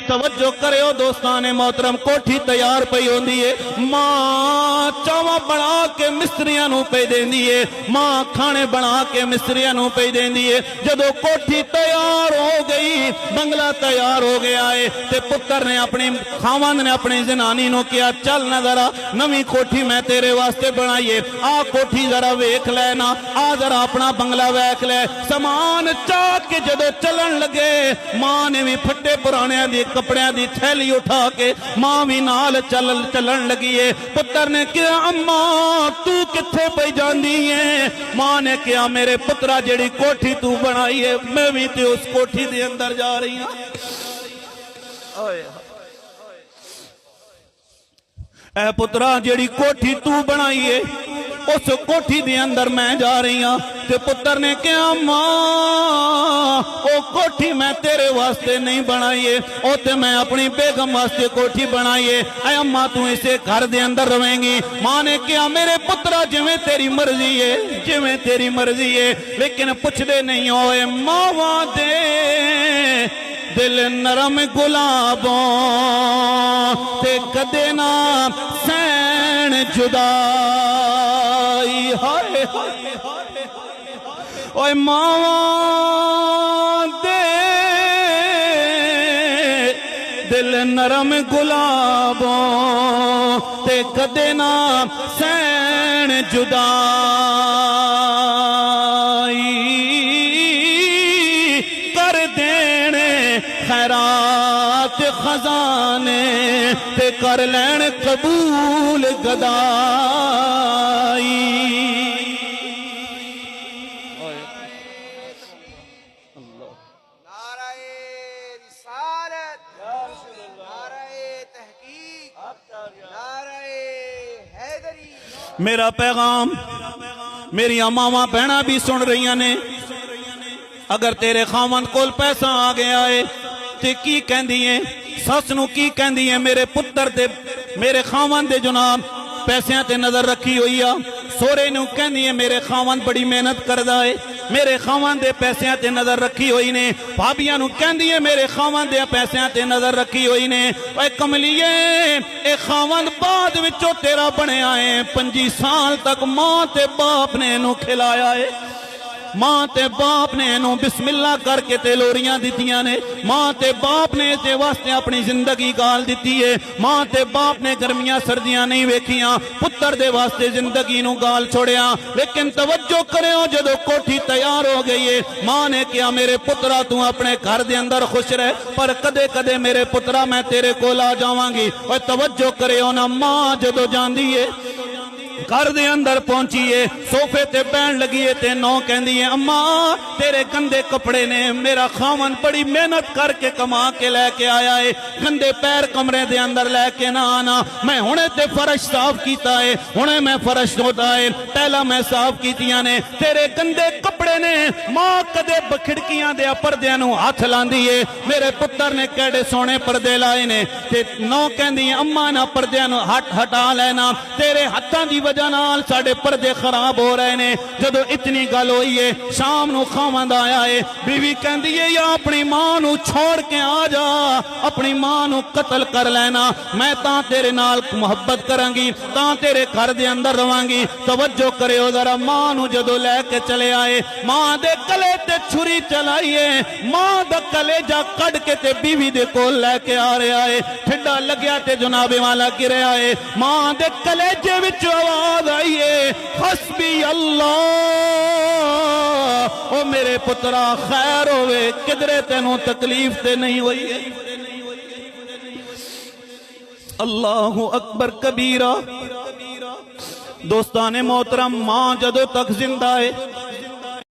तवज्जो करो दोस्ताने मोहतरम, कोठी तैयार पई होंदी है, मां चावा बना के मिस्त्रियां नूं पे देंदी है, मां खाने बना के मिस्त्रियां नूं पे देंदी है। जदों कोठी तैयार हो गई, बंगला तैयार हो गया है, ते पुत्र ने अपनी खावंद ने अपनी जनानी नूं कहा, चल ना जरा नवी कोठी मैं तेरे वास्ते बनाई है, आ कोठी जरा वेख लेना, आ जरा अपना बंगला वेख ले। समान चाह के जदों चलन लगे, मां ने भी फटे पुराने दी कपड़ियां दी थैली उठा के मां भी नाल चलन लगी है। पुत्र ने कहा, अम्मा तू किथे पई जांदी है? मां ने कहा, मेरे पुत्रा जेड़ी कोठी तू बनाई है, मैं भी ते उस कोठी दे अंदर जा रही हूं। ऐ पुत्रा जेड़ी कोठी तू बनाई है, उस कोठी दे अंदर मैं जा रही हूं। ते पुत्र ने कहा, मां ओ कोठी मैं तेरे वास्ते नहीं बनाई है, ओ ते मैं अपनी बेगम वास्ते कोठी बनाई है। ऐ अम्मा तू इसे घर दे अंदर रवेंगी? मां ने कहा, मेरे पुत्रा जिवें तेरी मर्जी है, जिवें तेरी मर्जी है, लेकिन पुछदे नहीं होए मावां दे दिल नरम गुलाबों ते कदे ना सैन जुदाई। हाय हाय ओए मावां दे दिल नरम गुलाबों ते कदे ना सैन जुदाई। कर देने खैरात खजाने ते कर लैन कबूल गदाई। मेरा पैगाम मेरी मावां भैणा भी सुन रही ने। अगर तेरे खावंद कोल पैसा आ गया है ते की कहंदी है, सस नूं की कहंदी है, मेरे पुत्र ते मेरे खावंद दे जनाब पैसियां ते नजर रखी हुई आ। सोरे नूं कहंदी है, मेरे खावंद बड़ी मेहनत करदा है, मेरे खावंद दे पैसियां ते नजर रखी हुई ने। भाबियां नूं कहंदी है, मेरे खावंद दे पैसियां ते नजर रखी हुई ने। ओए कमलिए, ए खावंद बाद विचों तेरा बनया है, 25 साल तक मां ते बाप ने इनू खिलाया है, मां ते बाप ने इनू बिस्मिल्लाह करके ते लोरियां दित्तियां ने, मां ते बाप ने इस वास्ते अपनी जिंदगी गाल दिती है, मां ते बाप ने गर्मियां सर्दियां नहीं वेखियां, पुत्र दे वास्ते जिंदगी नू गाल छोड़िया। लेकिन तवज्जो करो, जदों कोठी तैयार हो गई है, मां ने कहा, मेरे पुत्रा तू अपने घर दे अंदर खुश रह, पर कदे कदे मेरे पुत्रा मैं तेरे कोल आ जावांगी। और तवज्जो करो ना, मां जदों जांदी है घर दे अंदर पहुंची है, सोफे ते बैठ लगी है, ते नौ कहंदी है, अम्मा तेरे गंदे कपड़े ने, मेरा खावन बड़ी मेहनत करके कमा के लेके आया है, गंदे पैर कमरे दे अंदर लेके ना आना, मैं हुणे ते फर्श साफ कीता है, हुणे मैं फर्श धोता है, पहला मैं साफ कीतियां ने, तेरे गंदे कपड़े ने। मां कदे खिड़कियां दे पर्दियां नूं हथ लांदी है, मेरे पुत्र ने केड़े सोने पर्दे लाए ने, ते नौ कहंदी है, अम्मा ना पर्दियां नूं हटा लेना, तेरे हत्थां दी वजह नाल साडे पर्दे खराब हो रहे ने। जदों इतनी गल होई है, शाम नूं खावंद आया है, बीवी कहंदी है, या अपनी मां नूं छोड़ के आ जा, अपनी मां नूं कत्ल कर लेना, मैं तां तेरे नाल मुहब्बत करांगी, तां तेरे घर दे अंदर रवांगी। तवज्जो करियो जरा, मां नूं जदों लैके चले आए, मां दे गले ते छुरी चलाईए, मां दा कलेजा कढ के ते बीवी दे कोल लैके आ रहा है, ठिड्डा लग्या ते जनाबे वाला गिरया है, मां दे कलेजे विच आवाज आई है, हस्बी अल्लाह, ओ मेरे पुत्रा खैर होवे, किधरे तेनू तकलीफ ते नहीं हुई है। अल्लाहु अकबर कबीरा। दोस्ताने मोहतरम, मां जदों तक जिंदा है,